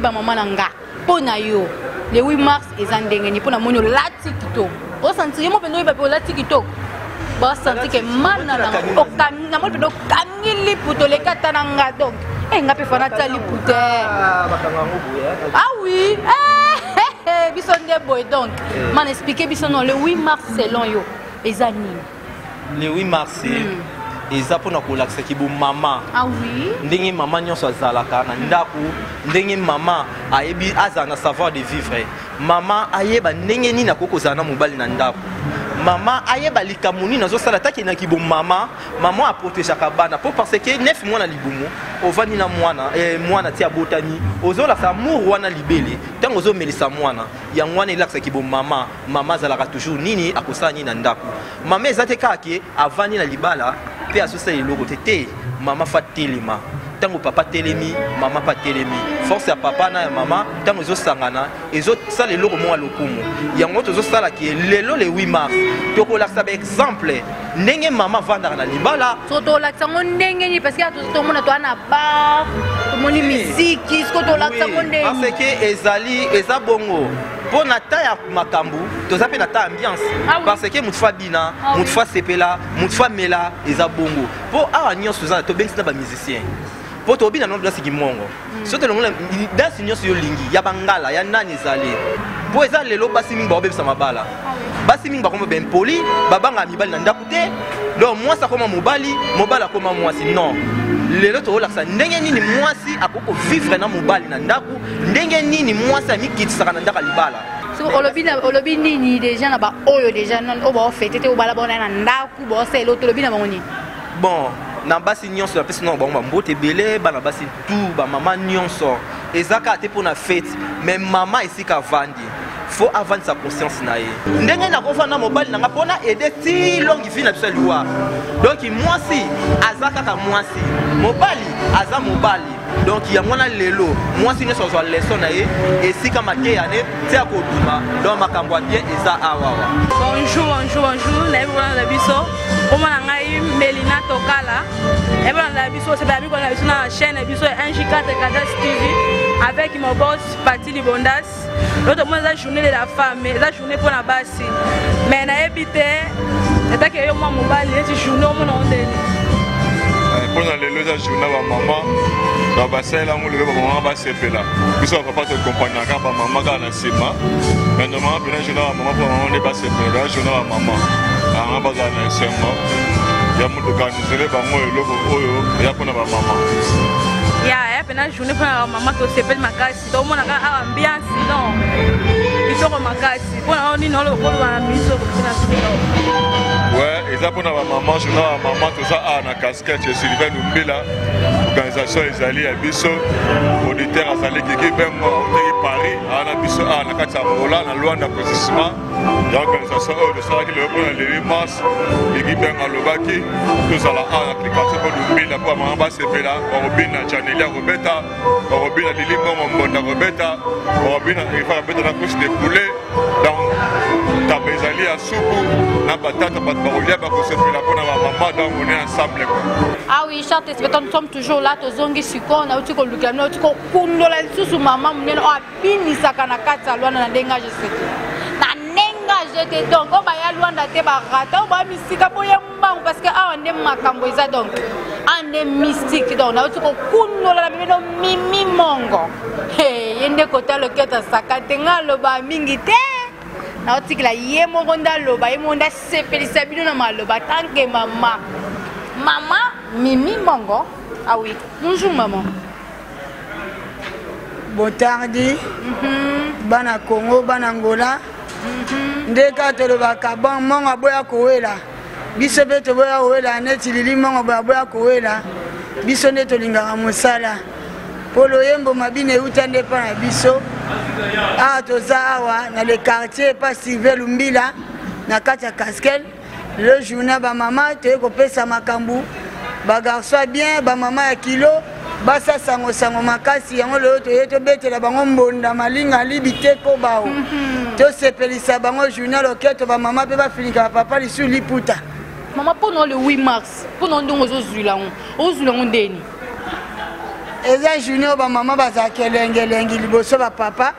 ba maman nanga pona yo le 8 mars ezandenge ni pona monyo la TikTok o sentir mo peno ba la TikTok ba sentir que mana na o kamina mo peno kamili puto le katananga donc ngapi fana tali puto ah oui biso nde boy donc man expliquer biso non le 8 mars selon yo ezani le 8 mars eza pona kolakisa kibu mama ah oui ndenge mama nyonso azalaka na ndaku ndenge mama ayebi aza na savoir de vivre mama ayeba ndenge nini akokozala na mobali na ndaku mama ayeba likamuni nazo sala taki na kibu mama a protégeaka bana po parce que 9 mois na libumu ovani na mwana tia botani ozola sa amour wana libele tango ozo melisa mwana ya mwana ilakisa kibu mama zalaka toujours nini akosala nini na ndaku mama ezate kake avani na libala pe asosa eloko tete mama fa telema tango papa telemi mama pa telemi force ya papa na ya mama tango ezo sangana ezo sala eloko mo alokumu yango tozo sala ki lelo le 8 mars toko la sabe exemple ndenge mama vanda na libala soto la tsango ndenge ni parce que to mona to ana ba to moni musique soto la tsango ndenge parce que ezali eza bongo pour na ta ya makambu toza pe na ta ambiance parce que mutu fa bina mutu fa sepela mutu fa mela eza bongo po awa nyonso za to bengisa ba musicien po to bina no danse ki mongo soto longola danse nyonso yo lingi ya bangala ya nani ezali po eza lelo basi mingi ba obebisa mabala basi mingi ba komba ben poli babanga mibali na ndaku te donc moi ça comme mobali akoma mwasi non lelo to olakisa ndenge nini mwasi akoko vivre na mobali na ndaku ndenge nini mwasi amikitisaka na ndaka libala so olobi nini déjà na ba oyo déjà non o ba fête te o bala bona na ndaku bo se lo to lobi na bangoni bon na basi nyonso na pesi non ba mbote belé bana basi tout ba mama nyonso ezaka te pona fête mais mama esika vandi faut avoir sa conscience na ye ndenge na kofana mobali nanga pona aider ti longue vie na biso liwa donc mwasi azaka ka mwasi mobali aza mobali donc ya mwana lelo mwasi ne so leçon na ye esika mateya ne ti akoduma donc makambo bien eza awawa bonjour na ebona na biso omona ngai Melina Tokala ebona na biso c'est bami kona biso na chaîne biso NJ4 KDANCE TV avec mon boss Pati Libondas l'autre mois la journée de la femme la journée pour la base mais na ebité eta ke yo mwa mobali eti journée omona ondeli pour la journée wa maman na basela ngolo ba maman ba sepela biso papa te compagnie ka ba maman ka na sima mais normalement pour la journée wa maman pour maman ne ba sepela la journée wa maman anga ba za na sema ya mutu kanizele bango eloko oyo ya pona ba maman ya pena journée pour la maman to sepela makasi to mona ka ambiance non bisoko makasi pona oni no lo ko ba miso ko na sima ouais eza pona ba maman journée wa maman to za na casquette je suis venu mbila organisation ezali ya biso auditeur azali kiki bengo oteki Paris ana biso na kati ya Mola na Luanda positionnement ya organisation de ça qui le pona le 8 mars kiki bengo alobaki tozala na application pour mbila pour maman ba sepela robina chanelia robeta robina lilimo mbonda robeta robina ifa robeta na couche de poulet donc tabezali ya soupu na batata bat barolia ba ko sepela pona ba maman donc on est ensemble quoi. Ah oui, chers téléspectateurs, nous sommes toujours là, tozongi siko na uti ko lukana na uti ko kundola lisusu mama munene o abinisaka na kati ya Luanda na ndenga je sais. Na ndenga je te donc o ba ya Luanda te ba rata o ba misika boye mbangu parce que awa nde makambo eza donc ande mystique donc na uti ko kundola na bino mimi mongo. Hey, yende kota loketa sakate ngalo ba mingi te. Na uti kila ye mongo ndaloba ye monda sepelisa bino na maloba tanke mama. Maman, Mimi Mongo. Ah oui. Bonjour maman. Botardi. Bana Congo, bana Angola. Ndeka tolo bakabon mongo boya kowela. Biso beto boya kowela neti lili mongo boya kowela. Biso neto lingaka musala. Polo yembo mabine utande pa na biso. Ah toza awa na le quartier pas Sylvain Lumbila na kati ya Casquel. Le journée ba maman te ko pesa makambu ba garçon bien ba maman ya kilo ba sa sango makasi yango le to yeto betela bango mbonda malinga libite ko bao to sepelisa bango journée loketo ba maman pe ba finika papa lisu liputa maman pendant le 8 mars pendant ndongo zo zula on ndeni eza journée oyo bamama bazalaki elengi liboso bapapa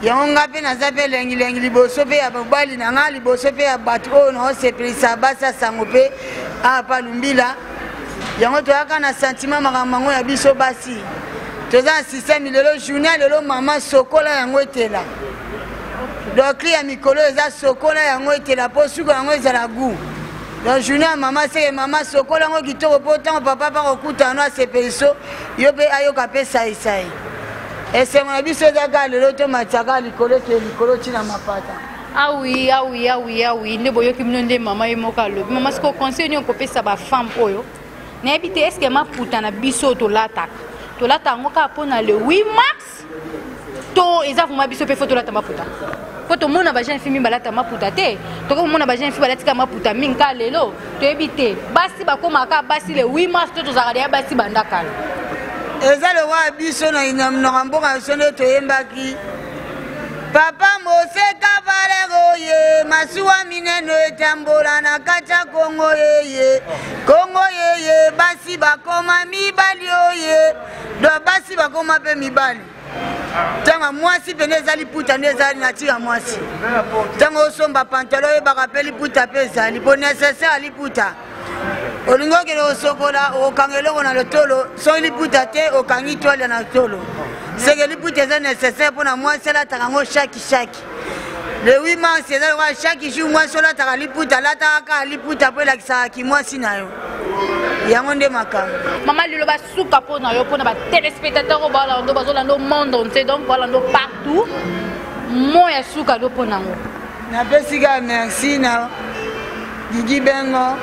yango nga mpe naza mpe elengi liboso mpe ya mobali na nga liboso mpe ya bato oyo naosepelisa basi asango mpe apa lumbila yango toyaka na sentiment makambo yango ya biso basi toza na systeme lelo journée lelo mama sokola yango etela dokli ya mikolo eza sokola yango etela mpo suka yango ezala gu donc journée ya mama seke mama sokola yango kitoko mpo ntango papa mpa kokuta no asepeliso yo mpe ayoka mpe saisai esengo na biso ezaka lelo tomatiaka likolo ke likolo ntina mapata awi nde boyoki bino nde mama ye moko alobi mama siko conseil nini okopesa bafemme oyo nayebi te eske maputa na biso tolataka yango kaka mpona le 8 mars to eza vraimen biso mpe fo tolata maputa po tomona bajeune fille mingi balata maputa te tokomona bajeune fille balatika maputa mingi ka lelo toyebi te basi bakomaka basi le 8 mars to tozalaka deya basi bandakala eza lokwa biso na mboka biso nde toyembaki papa moseka valero ye masuwa mineno etambola na kati ya kongo yeye basi bakoma mibali oye do basi bakoma mpe mibali ntango mwasi pene eza liputa nde ezali na tika mwasi ntango osomba pantalo oyebaka mpe liputa mpe ezali po nécessaire liputa olingi okende osokola okanga eloko na lotolo soki liputa te okangi toile na tolo seke liputa eza nécessaire mpona mwasi alataka yango shaki le 8 mars eza lokola chaque jour mwasi olataka liputa alataka kaka liputa mpo elakisaka kimwasi na yo yango nde makambo mama lelo basuka mpona yo mpona batelespectateur oyo balando bazolanda monde entier donc balando partout mo ya suka lo mpona yango napesika merci na Gigi Bengo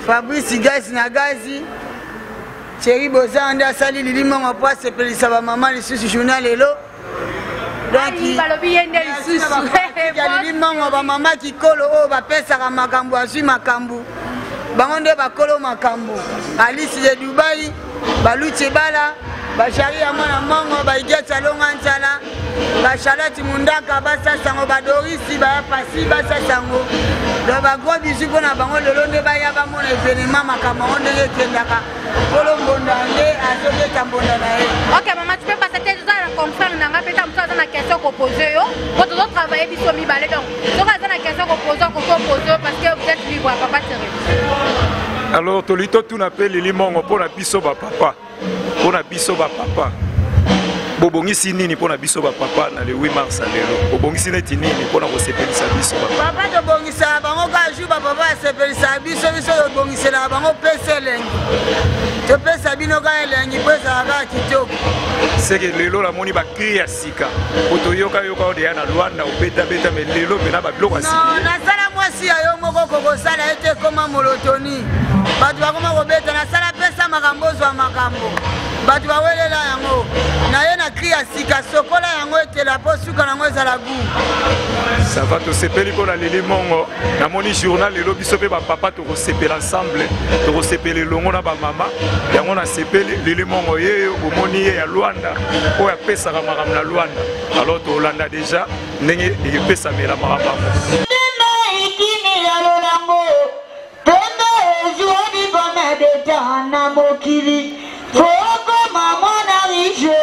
Fabrice Gasi na Gazi Thierry Boza nde asali lilimongo mpo asepelisa bamama lisusu journal lelo donc balobi ye nde lisusu lilimongo bamama kikolo oyo bapesaka makambo azwi makambo bango nde bakolo makambo Alice de Dubai baluti ebala bashari ya mwana mongo baigeti alonga nzala bashalati mundaka basasango badorisi bapasi basasango do bagros bisu mpona bango lelo nde baya bamona evenema makambo yango ndenge ekendaka kolo mbonda nde azobeta mbonda na ye. Ok mama, tu peux passer tes jours à la confrère nanga peut-être ça dans la question qu'on pose yo pour toujours travailler biso mi balé donc donc dans la question qu'on pose parce que vous êtes libre papa Thierry. Alors tolito tout n'appelle limongo pour la biso ba papa pour la biso ba papa bobongisi nini pour la biso ba papa na le 8 mars lelo bobongisi neti nini pour na kosepelisa biso ba papa to bongisa bango ka jour ba papa sepelisa biso to bongisela bango pesa elengi to pesa bino ka elengi pesa ka kitoko c'est que lelo la moni ba cria sika otoyoka yoka de na Luanda obeta beta mais lelo mena ba biloko asiki non na sala mwasi ayo moko koko sala ete koma molotoni batu bakoma kobeta na sala pesa makambo zwa makambo batu bawelela yango na ye na cria sika sokola yango etela po suka nango ezala gu ça va to sepeli ko na leli mongo na moni journal lelo biso pe ba papa to sepela ensemble to sepeli longo na ba mama yango na sepeli leli mongo ye bomoni ye ya Luanda ko ya pesa ka makambo na Luanda alors to Holanda déjà ndenge e pesa mela makambo na mokili foko mama na rijo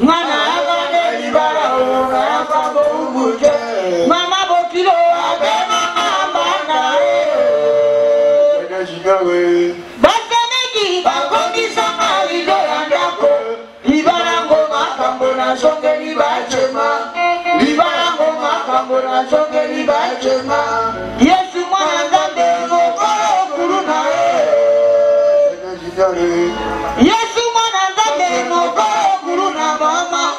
Mana makambo na songeli bachema libango makambo na songeli bachema Yesu mwana nzambe mokolo kuluna Yesu mwana nzambe mokolo kuluna mama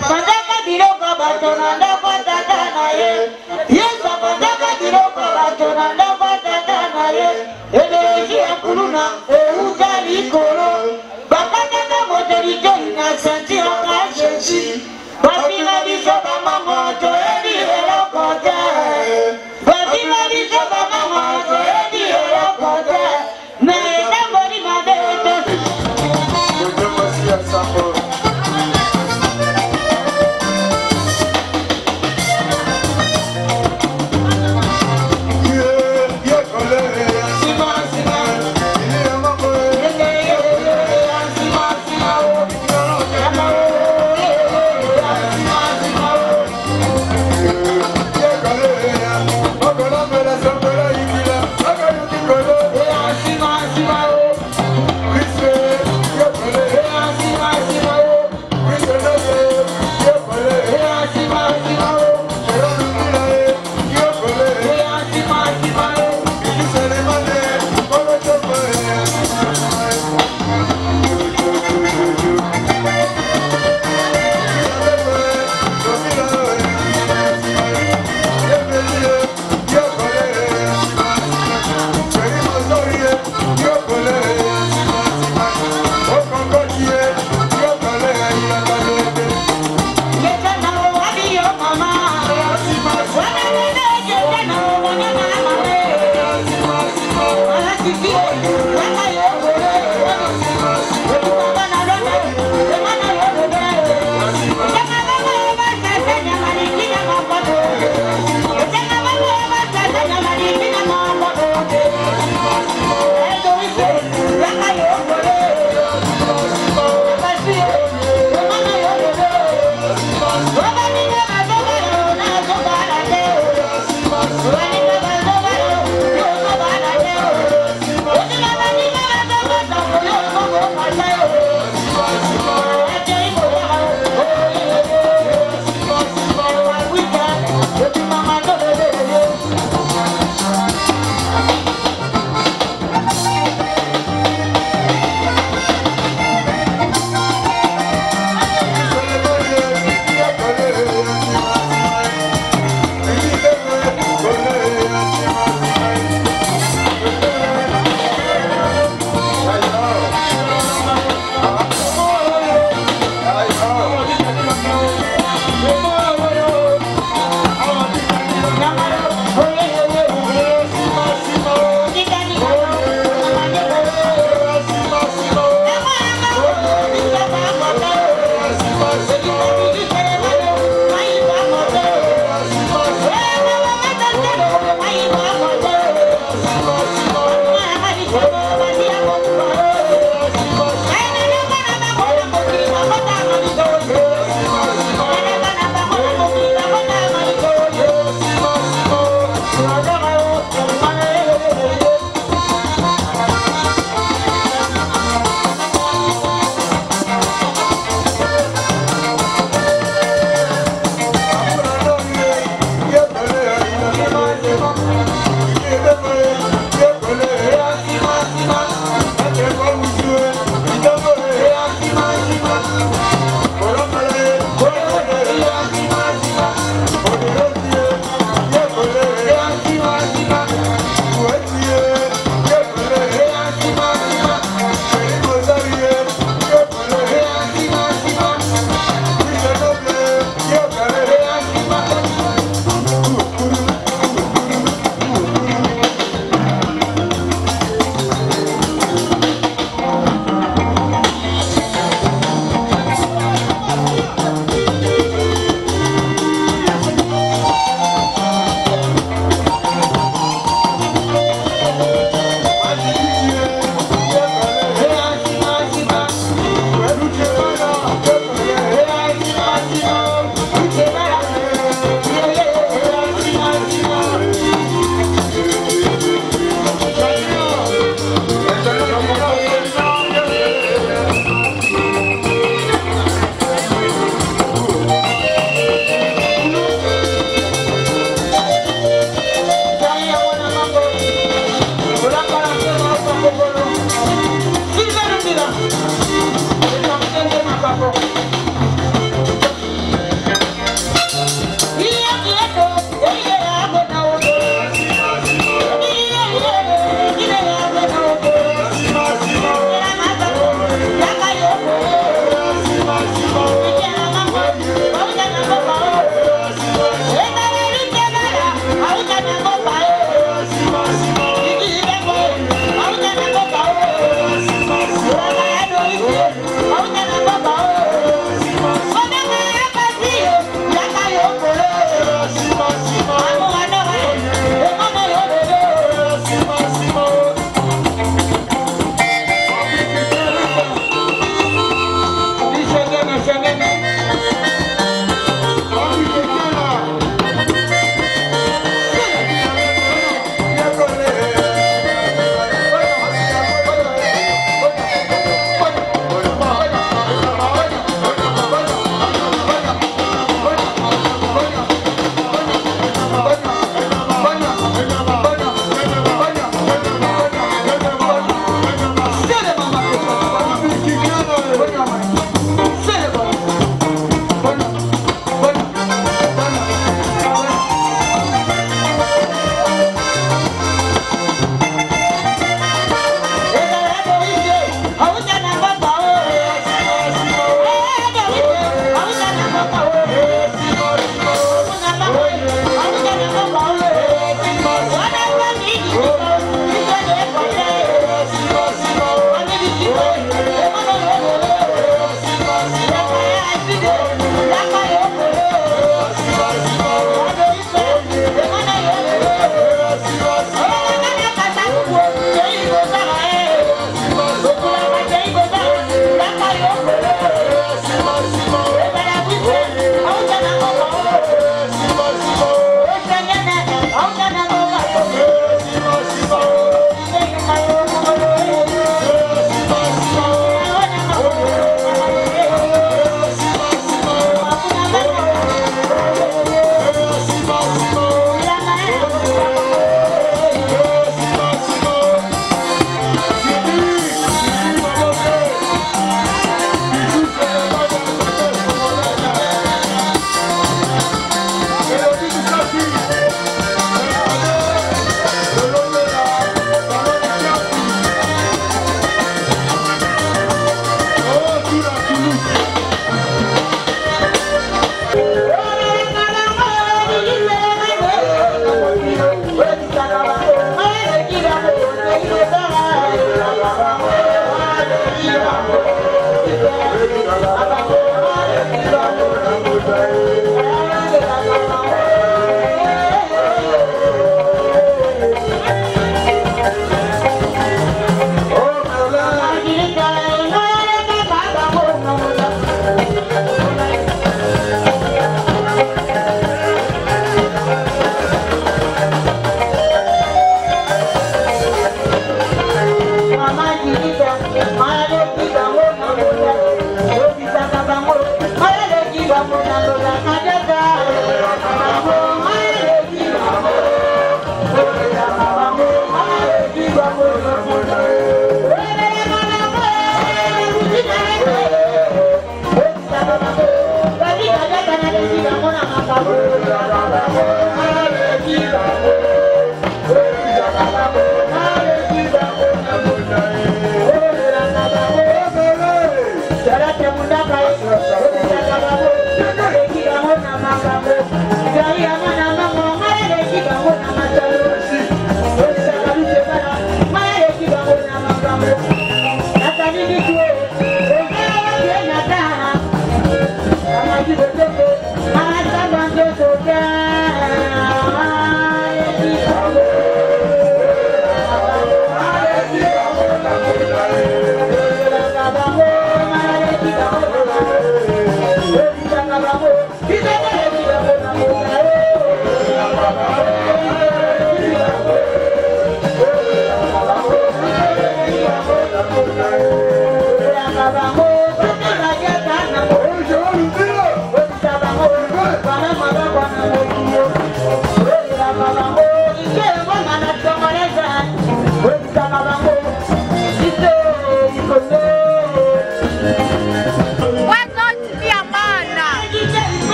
Bandaka biloko bato na ndako tata na ye Yesu bandaka biloko bato na ndako tata na ye Eleji ya kuluna euta likolo Bakataka motorite na senti waka Jésus Babina biso bamama toyebi eloko te Babina biso bamama toyebi eloko te Na etamboli mabe te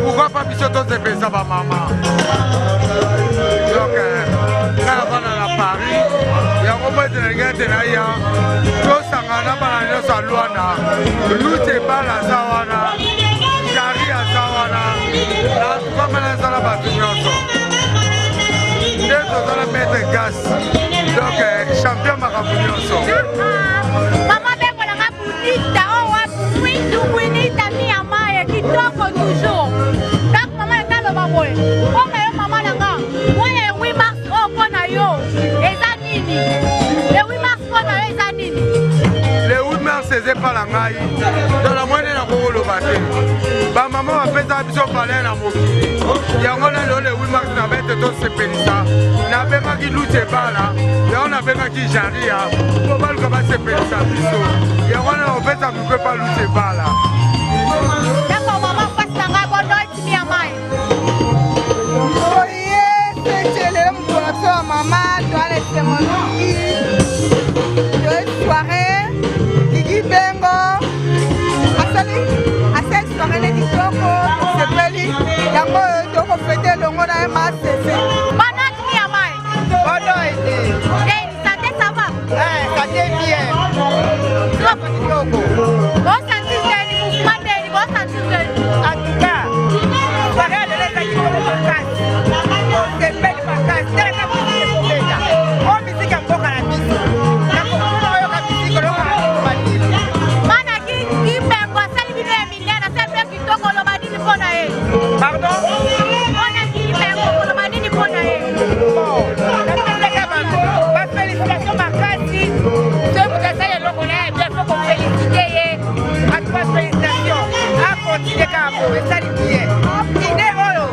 Pourquoi pas biso to se pensa ba maman? Donc quand on va à Paris, il y a un moment de regarder là ya. Tout ça ngana bana no saluana. Lutte bala sawana. Jari sawana. La comme la sala ba nyonso. Nde to za mettre gas. Donc champion marabu nyonso. Mama bengo la ngapulita o wa mwindu mwinita mi amaye kitoko toujours. Donc maman ngalo ba boy. Onga yo mama nanga. Moya 8 mars o pona yo. Eza nini? Le 8 mars pona yo eza nini? Le 8 mars c'est pas la ngai. Dans la moyenne na ko lo baté. Ba maman va pesa biso palais na mokili. Yango na le 8 mars na bête to se pelisa. Na beka ki lutte bala. Ya na beka ki jaria. Ko bal ko ba se pelisa biso. Yango na on pesa ko pas lutte bala. D'accord maman passe nga bono itimi amai. Oye, c'est le pour maman doit laisser mon fils. De soirée, Kiki Bengo. À cette soirée, les Kitoko, c'est Beli. Yango, Toko fêter le monde à MACC. Bono itimi amai. Bono été. Eh, santé ça va? Ça t'est bien. Trop petit Togo. Bon santé, c'est mouvement de bon santé. En tout cas, soirée de l'état qui va le vacances. C'est belle vacances. C'est la musique pour les gens. On musique encore à la musique. La musique, Mana ki bengo sali bino emiliana sempre kitoko lo badini pona e. pardon? Ona ki bengo lo badini pona e. Ma félicitation makasi. Ce que vous essayez de reconnaître, il faut qu'on félicite. À toi, félicitations. À continuer comme vous, et ça dit bien. Il est heureux.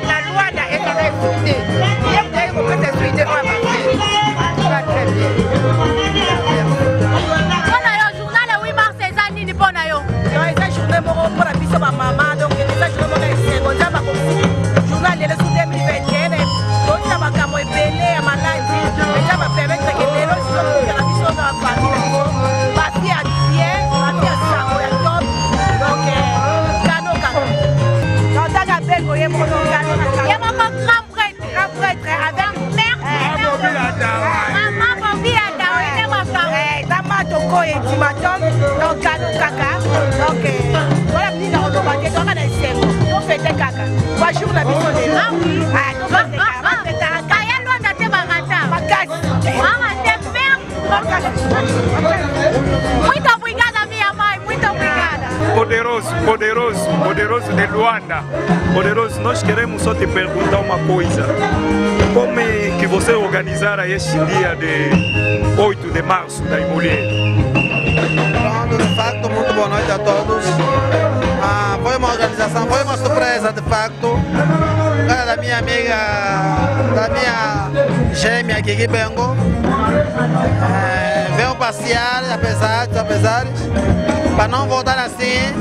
La loi est respectée. Il y a beaucoup de suite à passer. Ça va très bien. Pona yo journal le 8 mars eza nini pona yo? Yo eza journée moko pour la biso ba maman donc eza journée moko esengo nzamba kosi. Journal le sous 2021 donc ça va kamo ebele ya maladi. Eza ba permettre que lelo sio la biso na famille. Ba fia bien, ba fia sango ya top. Donc kano kano. Donc ça ka bengo ye moko kano na kano. Ye mama grand prêtre avec mère. Maman bombi ata o ene ma femme. Dama toko et timatom donc kano kaka. Donc voilà ni na oloba ke donc na esengo. Donc fête kaka. Wa jour la biso de là. Ah oui. Ah, to ba te ka. Kaya Luanda te bagata. Makasi. Mama te père. Muito obrigada minha mãe, muito obrigada. Poderoso de Luanda. Poderoso, nós queremos só te perguntar uma coisa. Como é que você organizara este dia de 8 de março da mulher? Pronto, de facto, muito boa noite a todos. Foi uma organização, foi uma surpresa, de facto. Cara da minha amiga, da minha gêmea aqui, bengo. Veio passear, apesar, para não voltar assim.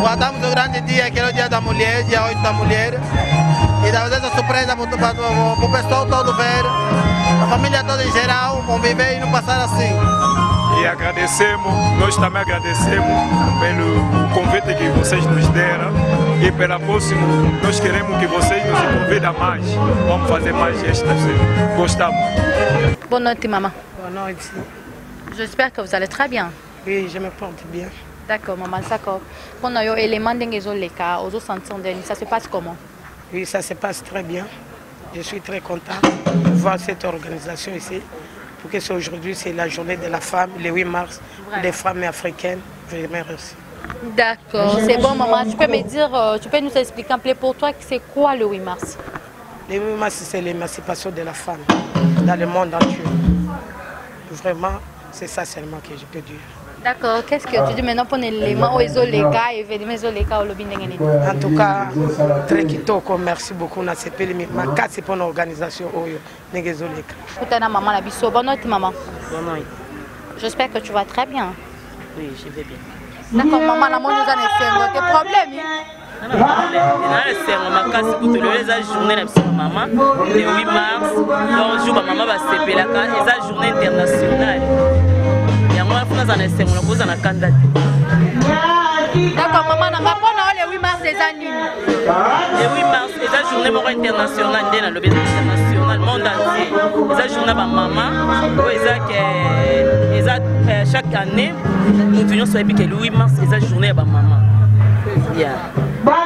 Guardamos o grande dia, que era o dia da mulher, dia 8 da mulher. E dá essa surpresa para o pessoal todo ver, a família toda em geral, conviver e não passar assim. E agradecemos, nós também agradecemos pelo convite que vocês nos deram. E pela próxima, nós queremos que vocês nos convidem mais. Vamos fazer mais gestas. Gostamos. Boa noite, maman. Boa noite. J'espère que vous allez très bien. Oui, je me porte bien. D'accord, maman, d'accord. Bon, il y a élément ndenge leka, aux sentiments, ça se passe comment? Oui, ça se passe très bien. Je suis très content de voir cette organisation ici. Pour que aujourd'hui, c'est la journée de la femme, le 8 mars, des femmes africaines. Je vous remercie. D'accord, c'est bon, maman. Tu peux me dire, tu peux nous expliquer un peu pour toi, c'est quoi le 8 mars? Le 8 mars, c'est l'émancipation de la femme dans le monde entier. Vraiment, c'est ça seulement que je peux dire. D'accord, qu'est-ce que tu dis maintenant pour l'élément où ils ont les cas et événements au lobby? En tout cas, très kitoko, merci beaucoup. On a CP, ma carte c'est pour l'organisation. Bonne nuit, maman. Bonne nuit. J'espère que tu vas très bien. Oui, je vais bien. D'accord, maman, la nous a laissé tes problèmes. Non, c'est la journée de maman, le 8 mars, le jour où maman va se payer la journée internationale. D'accord, maman, le 8 mars des années. Le 8 mars, c'est la journée internationale, international, monde entier. C'est la journée de maman, chaque année, nous devons savoir que le 8 mars, c'est la journée de maman.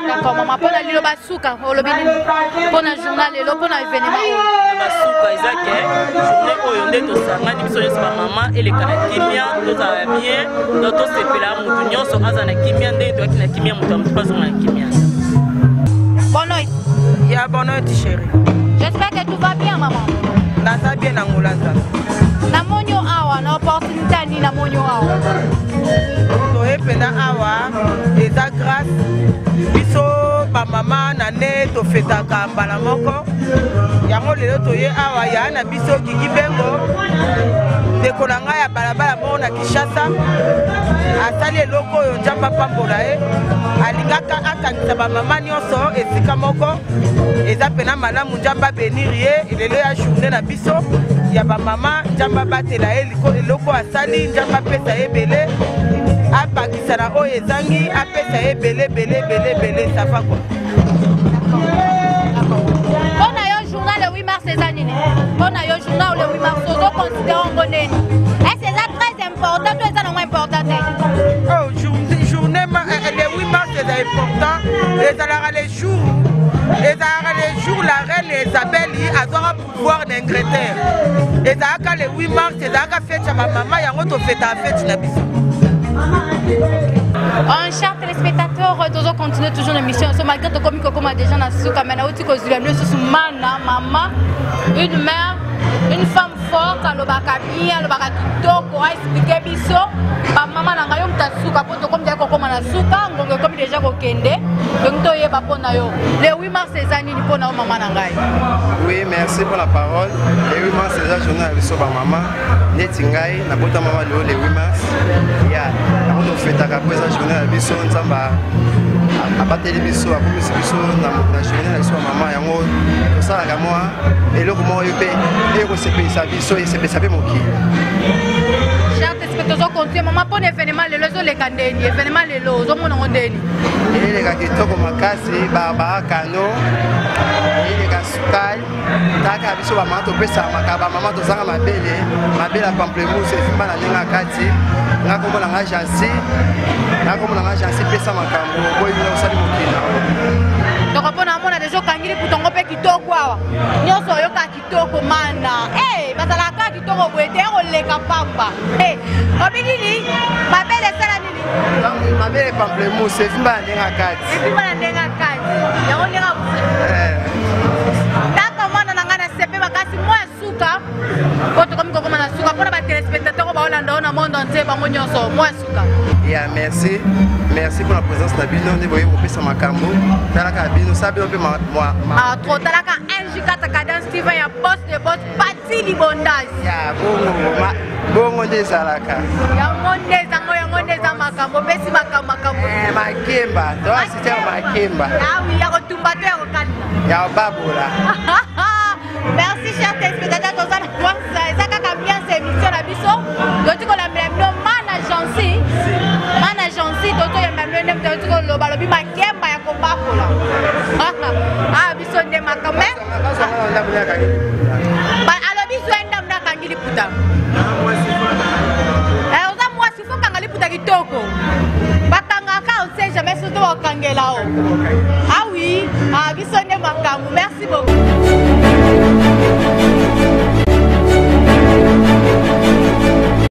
D'accord, maman, pour la basuka, pour la journal, pour l'événement. Basuka, c'est la journée où on est maman et les canakimia, nous avons bien, nous avons fait nous sommes à kimia, nous avons kimia, nous avons pas à kimia. Bonne nuit. Ya bonne nuit, chérie. J'espère que tout va bien, maman. Nasa bien en Hollande. Na monyo awa, na opportunité ni na monyo awa. Toye pena awa, eza grâce. Biso ba mama na ne to fetaka mbala moko. Yango lelo toye awa ya na biso kiki bengo. Ndeko na ngai ya balabala moko na Kinshasa. Asali eloko oyo nzamba pambola ye. Alingaka akangisa ba mama nyonso esika moko. Eza pena malamu nzamba benir ye, elelo ya journée na biso. Ya ba mama nzamba batela ye eloko asali nzamba pesa ye bele. Apakisa na oyo ezangi apesa ye bele ça va quoi. On a eu un journal le 8 mars ces années. On a eu un journal le 8 mars, on considère un bonnet. Et c'est ça très important, tout est ça moins important. Oh, journée, le 8 mars c'est important. Les jours, la reine Isabelle a droit pouvoir d'Angleterre. Et ça le 8 mars, c'est ça fête à ma maman, il y a un autre fête à fête la biso. Chers téléspectateurs, nous continuons toujours l'émission. Malgré tout, comme déjà dans ce caméra, maman, une mère, une femme forte, le bakabi, le bakakito, pour expliquer biso. Maman n'a pas eu de souka, comme déjà comme na souka, comme déjà kokende. Donc toi, le 8 mars ces années, pour na maman nangai. Oui, merci pour la parole. Le 8 mars c'est la journée avec so maman. Netingai, na bota maman le 8 mars. Ya, on fait ta après la journée avec so nzamba. Abateli biso, akomisi biso na journée avec so maman yango. Ça la moi et le comment yopé et ko sepesa biso et sepesa pe moki. Chers téléspectateurs, continuez maman pour l'événement le lozo le kandeni, événement le lozo mon ondeni. Et les gars qui toko makasi baba kano. Et les gars sukal, taka biso ba maman to pesa makaba maman to zanga mabele pamplemousse fimba na ninga kati. Nga kombo na agence pesa makambo boyi na osali mokina. kitoko mpona mona deja okangili putongo mpe kitoko awa nyonso oyoka kitoko mana bazalaka kitoko boye te oleka pamba obi nini mabele esala nini mabele pamplemousse efimba na ndenge akati yango ndenge taka mwana na ngai na sepe makasi mwa suka po tokomi kokoma na suka mpona batelespectateur baolanda o na monde entier bango nyonso mwa suka ya merci pour la présence na bino nde boye kopesa makambo talaka bino sa bino mpe trop talaka NJ4 KDANCE TV ya boss de boss pati libondage ya bongo nde ezalaka yango nde eza makambo opesi makambo makemba toasite makemba awi ya kotumba te ya kokalina ya babola. Merci chers téléspectateurs toza na kwanza eza kaka ambiance émission na biso toti kolambela bino mana genci totoyamba bino nde toti koloba lobi makemba ya kobakola biso nde makambo alobi zwa ndamu nakangi liputa oza mwasi fo kanga liputa kitoko bakangaka on sait jamais surtout bakangela o oui biso nde makambo merci beaucoup